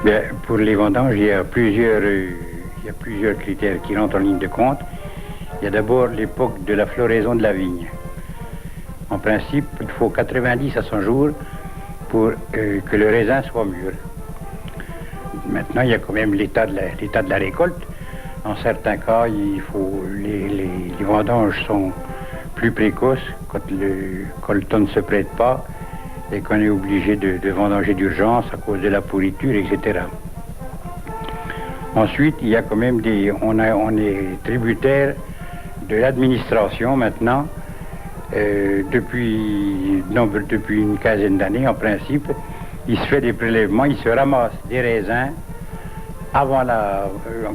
Bien, pour les vendanges, il y a plusieurs critères qui rentrent en ligne de compte. Il y a d'abord l'époque de la floraison de la vigne. En principe, il faut 90 à 100 jours pour que le raisin soit mûr. Maintenant, il y a quand même l'état de la récolte. En certains cas, les vendanges sont plus précoces quand le temps ne se prête pas et qu'on est obligé de vendanger d'urgence à cause de la pourriture, etc. Ensuite, il y a quand même on est tributaire de l'administration maintenant. Depuis une quinzaine d'années, en principe, il se fait des prélèvements, il se ramasse des raisins avant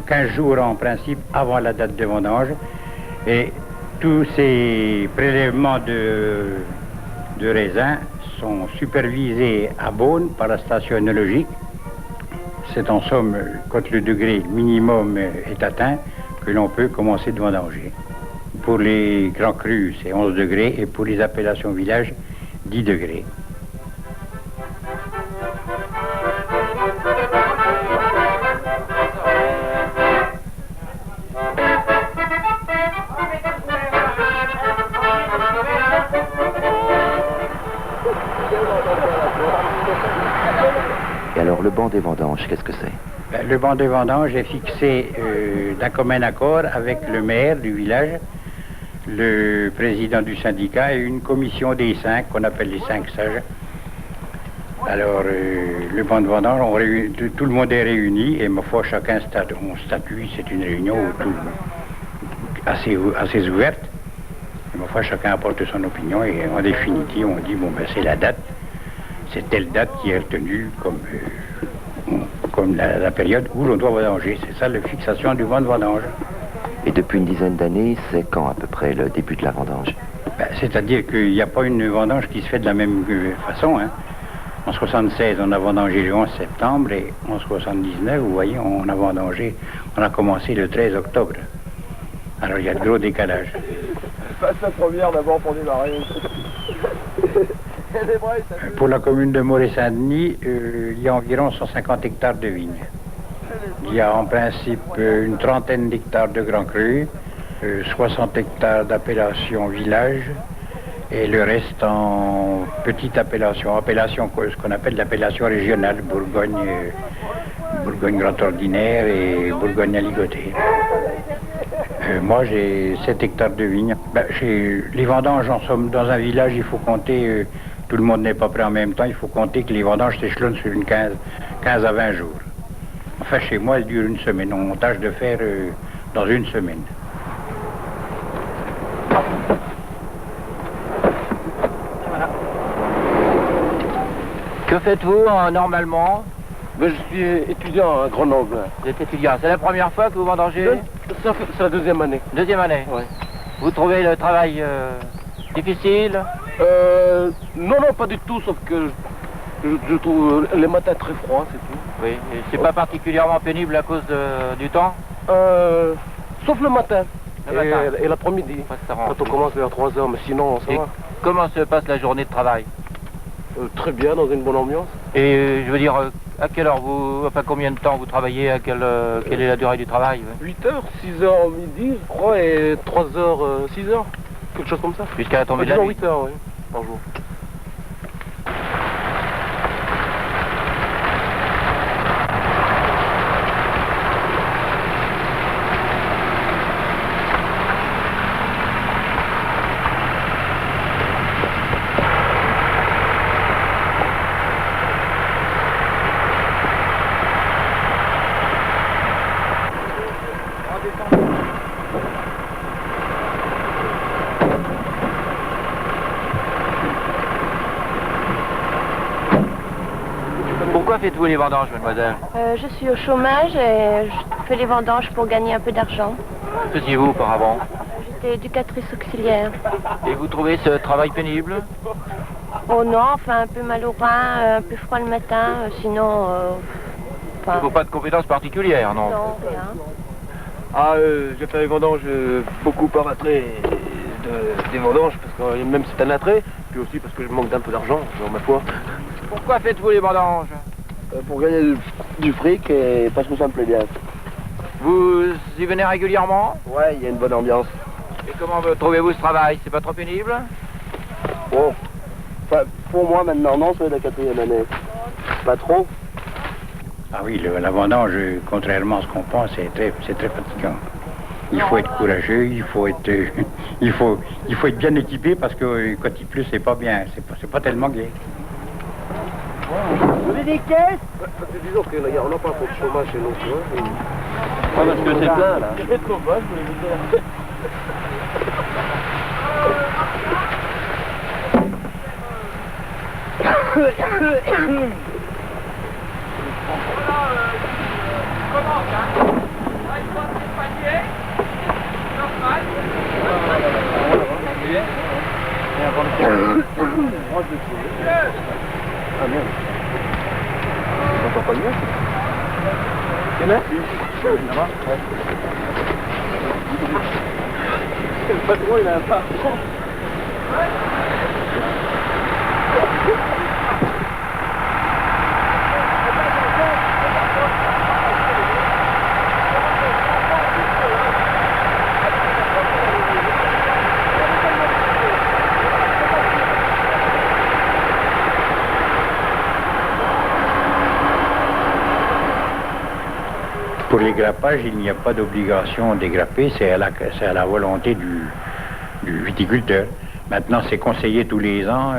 15 jours en principe avant la date de vendange, et tous ces prélèvements de raisins sont supervisés à Beaune par la station œnologique. C'est en somme, quand le degré minimum est atteint, que l'on peut commencer de vendanger. Pour les grands crus, c'est 11 degrés, et pour les appellations villages, 10 degrés. Et alors, le banc des vendanges, qu'est-ce que c'est? Le banc des vendanges est fixé d'un commun accord avec le maire du village, le président du syndicat et une commission des 5, qu'on appelle les 5 sages. Alors, le banc de vendange, tout le monde est réuni, et ma foi, chacun statue, c'est une réunion assez ouverte. Et ma foi, chacun apporte son opinion, et en définitive, on dit, bon, ben, c'est la date, c'est telle date qui est retenue comme la période où l'on doit vendanger. C'est ça, la fixation du banc de vendange. Et depuis une dizaine d'années, c'est quand à peu près le début de la vendange? Ben, c'est-à-dire qu'il n'y a pas une vendange qui se fait de la même façon, hein. En 76, on a vendangé le 11 septembre, et en 79, vous voyez, on a commencé le 13 octobre. Alors il y a de gros décalages. Passe la première d'abord pour démarrer. Pour la commune de Moret-Saint-Denis, il y a environ 150 hectares de vignes. Il y a en principe une trentaine d'hectares de grands crus, 60 hectares d'appellation village, et le reste en petite appellation, ce qu'on appelle l'appellation régionale, Bourgogne Grand Ordinaire et Bourgogne Aligoté. Moi, j'ai 7 hectares de vignes. Les vendanges, en somme, dans un village, il faut compter, tout le monde n'est pas prêt en même temps, il faut compter que les vendanges s'échelonnent sur une 15 à 20 jours. Enfin, chez moi, elles durent une semaine. On tâche de faire dans une semaine. Que faites-vous normalement? Je suis étudiant à Grenoble. Vous êtes étudiant. C'est la première fois que vous vendangez? C'est la deuxième année. Deuxième année? Oui. Vous trouvez le travail difficile? Non, pas du tout, sauf que je trouve les matins très froids, c'est tout. Oui, et c'est pas particulièrement pénible à cause du temps? Sauf le matin. Et l'après-midi. Quand on commence vers 3 heures, mais sinon, ça va. Comment se passe la journée de travail? Très bien, dans une bonne ambiance. Et je veux dire, à quelle heure combien de temps vous travaillez? Quelle est la durée du travail? 8 heures, 6 heures midi, je crois, et 3 heures, 6 heures. Quelque chose comme ça. Jusqu'à la tombée de la nuit? 8 heures, oui, par jour. Pourquoi faites-vous les vendanges, mademoiselle? Je suis au chômage et je fais les vendanges pour gagner un peu d'argent. Que faisiez-vous auparavant? J'étais éducatrice auxiliaire. Et vous trouvez ce travail pénible? Oh non, enfin un peu mal au rein, un peu froid le matin, sinon... Il ne faut pas de compétences particulières, non? Non, rien. J'ai fait les vendanges beaucoup par attrait des vendanges, parce que même c'est un attrait, puis aussi parce que je manque d'un peu d'argent, dans ma foi. Pourquoi faites-vous les vendanges? Pour gagner du fric et parce que ça me plaît bien. Vous y venez régulièrement? Ouais, il y a une bonne ambiance. Et comment trouvez-vous ce travail? C'est pas trop pénible? Bon, enfin, pour moi maintenant, non, c'est la 4e année. Pas trop. Ah oui, la vendange, contrairement à ce qu'on pense, c'est très fatigant. Il faut être courageux, il faut être bien équipé parce que quand il pleut, c'est pas bien, c'est pas tellement gai. Vous avez des caisses? Disons que on n'a pas trop de chômage chez nous, tu vois. Ah, parce que c'est plein, là. C'est trop bas, je voulais vous dire. Ah merde. On t'entend pas mieux? Il y en a? Ça va? Ouais. Le patron, il a un pas. Pour les grappages, il n'y a pas d'obligation de dégrapper, c'est à la volonté du viticulteur. Maintenant, c'est conseillé tous les ans,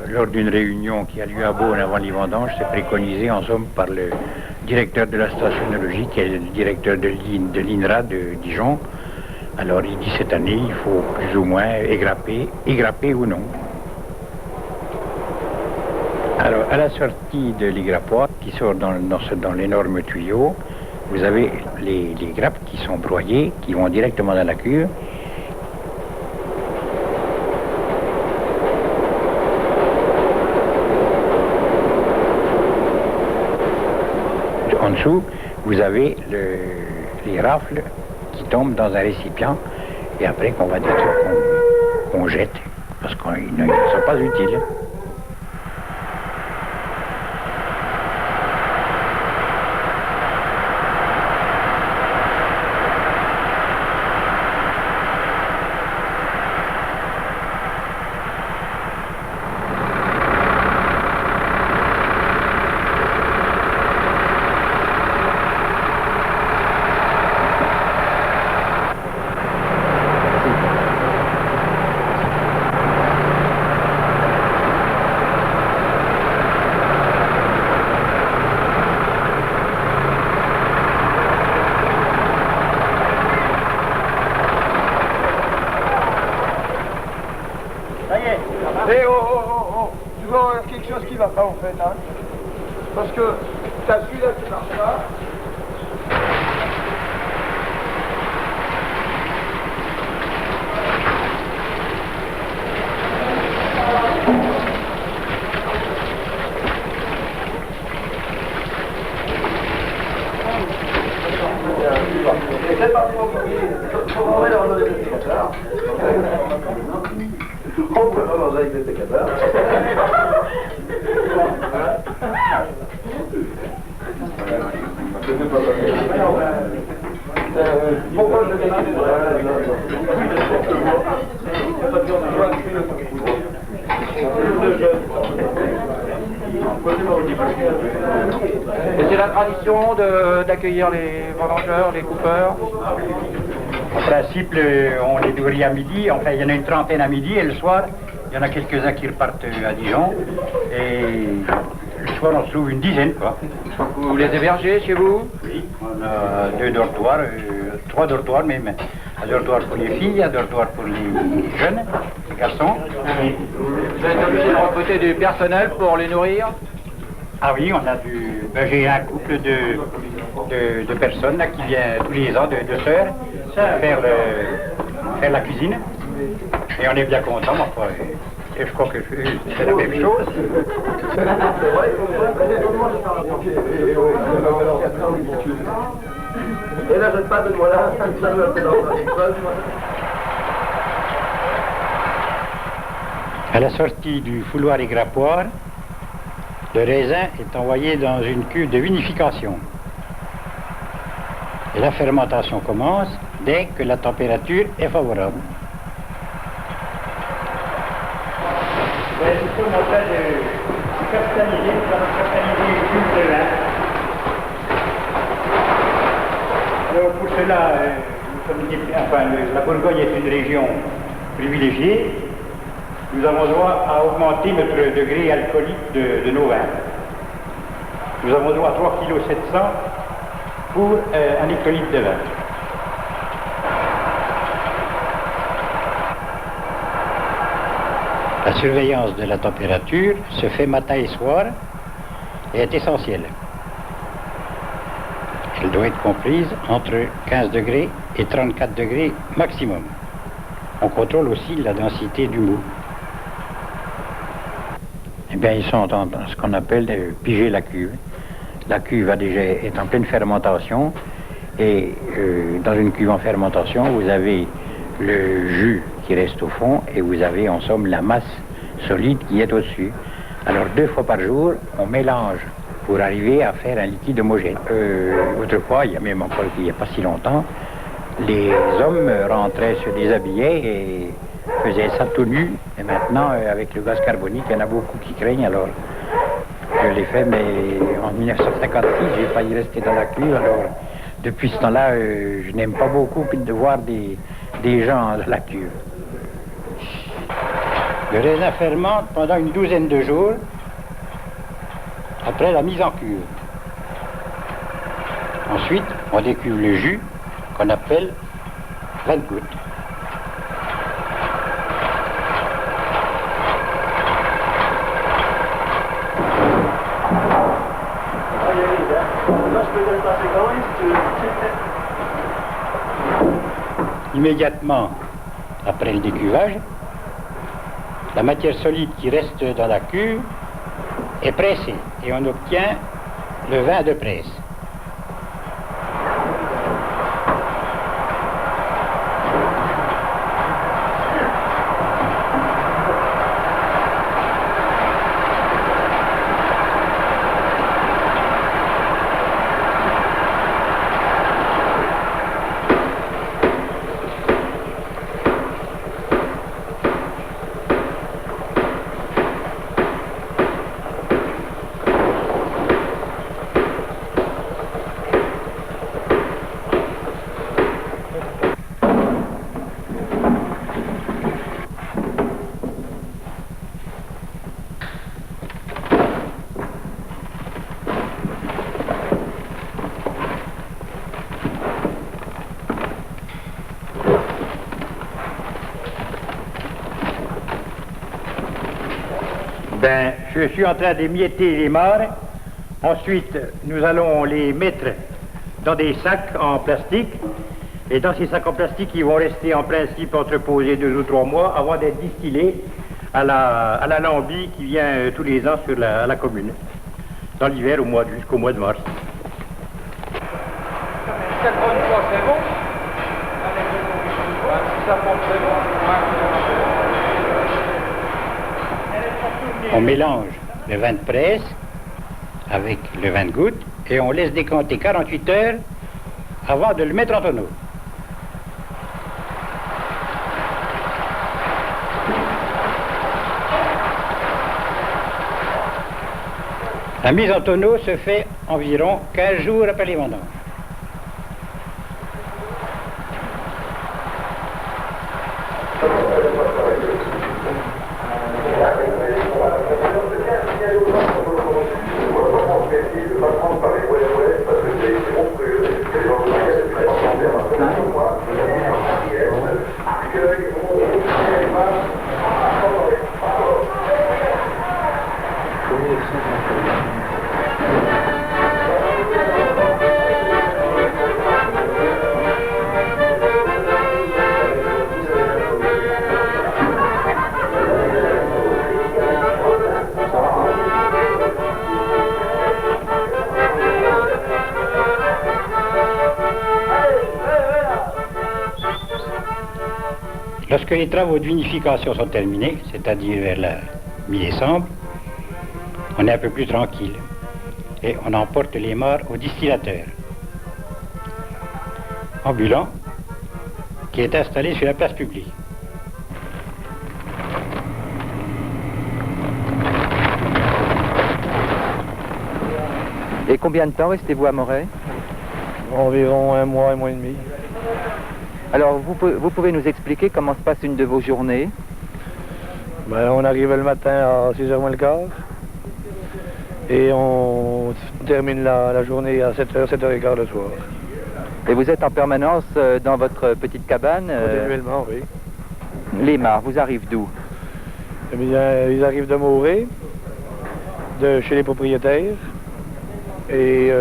lors d'une réunion qui a lieu à Beaune avant les vendanges, c'est préconisé en somme par le directeur de la stationnologie, qui est le directeur de l'INRA de Dijon. Alors il dit cette année, il faut plus ou moins égrapper ou non. Alors, à la sortie de l'égrappoir, qui sort dans l'énorme tuyau, vous avez les grappes qui sont broyées, qui vont directement dans la cure. En dessous, vous avez les rafles qui tombent dans un récipient et après qu'on va détruire, qu'on jette, parce qu'ils ne sont pas utiles. Eh oh, tu vois quelque chose qui va pas en fait, hein. Parce que t'as celui-là qui marche pas. C'est pas pour on va leur donner des sécateurs. On peut pas manger avec des sécateurs. Pourquoi je gagne des Et c'est la tradition d'accueillir les vendangeurs, les coupeurs? En principe, on les nourrit à midi, enfin il y en a une trentaine à midi et le soir, il y en a quelques-uns qui repartent à Dijon. Et le soir, on se trouve une dizaine, quoi. Vous les hébergez chez vous? Oui, on a 2 dortoirs, 3 dortoirs même. Un dortoir pour les filles, un dortoir pour les jeunes, les garçons. Vous êtes obligé de recruter du personnel pour les nourrir? Ah oui, on a j'ai un couple de personnes là, qui vient tous les ans, de sœurs, faire la cuisine. Et on est bien contents, enfin, et je crois que c'est la même chose. Et là, je pas de moi là, ça me fait dans l'école. À la sortie du fouloir égrappoir, Le raisin est envoyé dans une cuve de vinification. Et la fermentation commence dès que la température est favorable. Nous sommes en train de castaniser une cuve de vin. Alors pour cela, la Bourgogne est une région privilégiée. Nous avons droit à augmenter notre degré alcoolique de nos vins. Nous avons droit à 3,7 kg pour 1 hectolitre de vin. La surveillance de la température se fait matin et soir et est essentielle. Elle doit être comprise entre 15 degrés et 34 degrés maximum. On contrôle aussi la densité du mou. Eh bien, ils sont en ce qu'on appelle piger la cuve. La cuve est en pleine fermentation et dans une cuve en fermentation, vous avez le jus qui reste au fond et vous avez en somme la masse solide qui est au-dessus. Alors 2 fois par jour, on mélange pour arriver à faire un liquide homogène. Autrefois, il y a même encore il n'y a pas si longtemps, les hommes rentraient se déshabillaient et faisaient ça tout nu. Et maintenant, avec le gaz carbonique, il y en a beaucoup qui craignent. Alors, je l'ai fait, mais en 1956, j'ai failli rester dans la cuve. Alors, depuis ce temps-là, je n'aime pas beaucoup de voir des gens dans la cuve. Le raisin fermente pendant une douzaine de jours après la mise en cuve. Ensuite, on décuve le jus qu'on appelle 20 gouttes. Immédiatement après le décuvage, la matière solide qui reste dans la cuve est pressée et on obtient le vin de presse. Je suis en train d'émietter les mares. Ensuite, nous allons les mettre dans des sacs en plastique. Et dans ces sacs en plastique, ils vont rester en principe entreposés 2 ou 3 mois avant d'être distillés à la lambie qui vient tous les ans à la commune. Dans l'hiver, jusqu'au mois de mars. 83, c'est bon. Ça monte, c'est bon. On mélange le vin de presse avec le vin de goutte et on laisse décanter 48 heures avant de le mettre en tonneau. La mise en tonneau se fait environ 15 jours après les vendanges. Lorsque les travaux de vinification sont terminés, c'est-à-dire vers la mi-décembre, on est un peu plus tranquille. Et on emporte les morts au distillateur ambulant qui est installé sur la place publique. Et combien de temps restez-vous à Moret? Environ un mois et demi. Alors, vous pouvez nous expliquer comment se passe une de vos journées? Ben, on arrive le matin à 6h moins le quart. Et on termine la journée à 7h, 7h15 le soir. Et vous êtes en permanence dans votre petite cabane? Continuellement, oui. Les mares, vous arrivent d'où? Eh bien, ils arrivent de Moret, de chez les propriétaires, et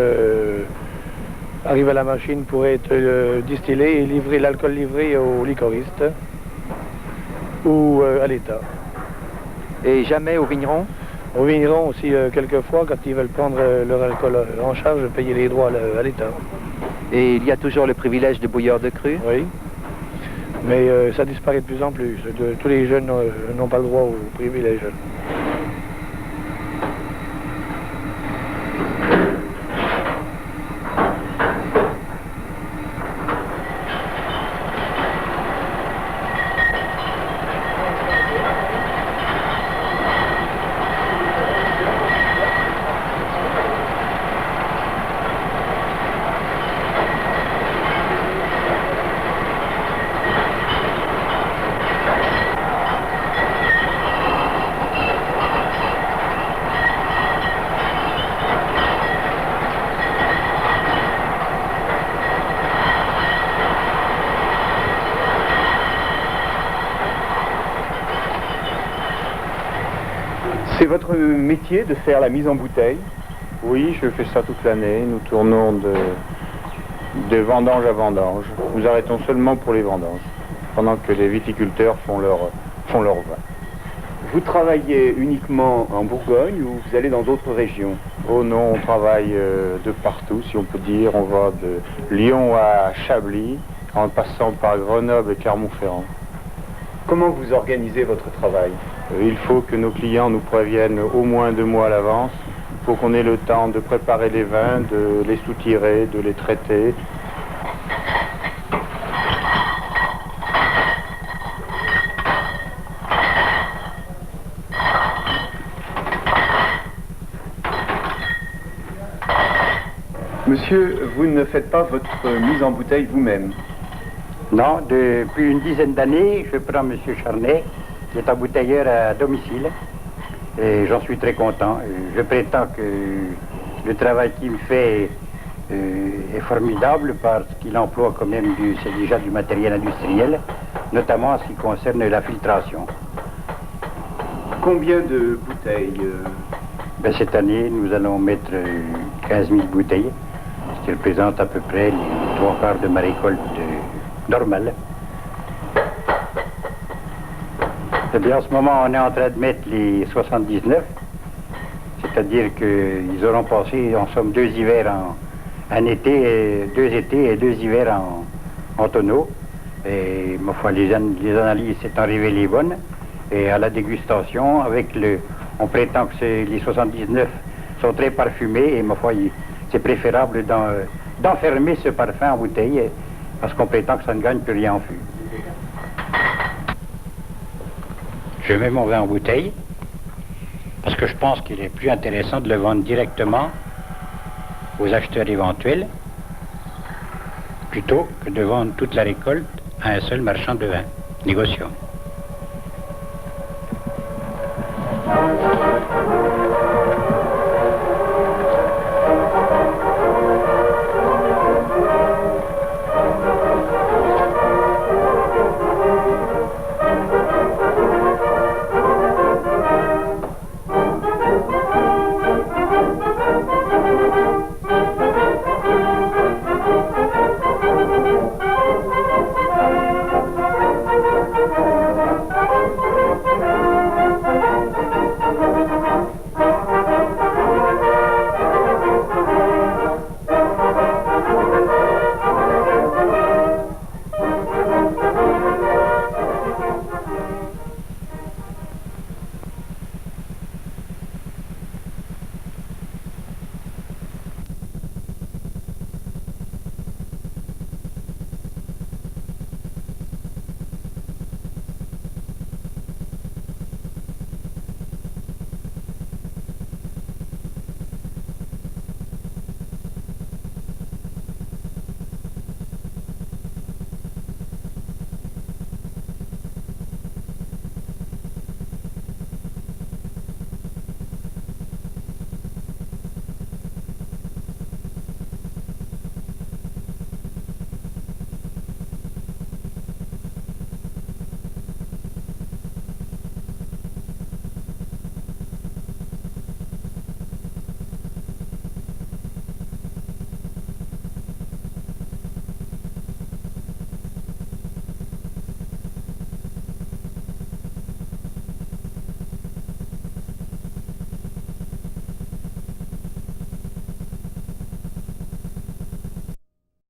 arrivent à la machine pour être distillés et livrés, l'alcool livré aux liquoristes ou à l'État. Et jamais au vigneron? Aux vignerons aussi, quelquefois, quand ils veulent prendre leur alcool en charge, payer les droits à l'État. Et il y a toujours le privilège de bouilleur de cru? Oui, mais ça disparaît de plus en plus. Tous les jeunes n'ont pas le droit au privilège. C'est votre métier de faire la mise en bouteille? Oui, je fais ça toute l'année. Nous tournons de vendange à vendange. Nous arrêtons seulement pour les vendanges, pendant que les viticulteurs font leur vin. Vous travaillez uniquement en Bourgogne ou vous allez dans d'autres régions? Oh non, on travaille de partout, si on peut dire. On va de Lyon à Chablis, en passant par Grenoble et Clermont-Ferrand. Comment vous organisez votre travail? Il faut que nos clients nous préviennent au moins 2 mois à l'avance pour qu'on ait le temps de préparer les vins, de les soutirer, de les traiter. Monsieur, vous ne faites pas votre mise en bouteille vous-même? Non, depuis une dizaine d'années, je prends M. Charnet, qui est embouteilleur à domicile, et j'en suis très content. Je prétends que le travail qu'il fait est formidable parce qu'il emploie quand même c'est déjà du matériel industriel, notamment en ce qui concerne la filtration. Combien de bouteilles? Ben, cette année, nous allons mettre 15 000 bouteilles, ce qui représente à peu près les 3/4 de ma récolte normale. Eh bien, en ce moment, on est en train de mettre les 79, c'est-à-dire qu'ils auront passé, en somme, 2 hivers un été, 2 étés et 2 hivers en tonneau. Et, ma foi, les analyses s'étant révélées bonnes. Et à la dégustation, on prétend que les 79 sont très parfumés, et ma foi, c'est préférable d'enfermer ce parfum en bouteille, parce qu'on prétend que ça ne gagne plus rien en fût. Je mets mon vin en bouteille parce que je pense qu'il est plus intéressant de le vendre directement aux acheteurs éventuels plutôt que de vendre toute la récolte à un seul marchand de vin, négociant.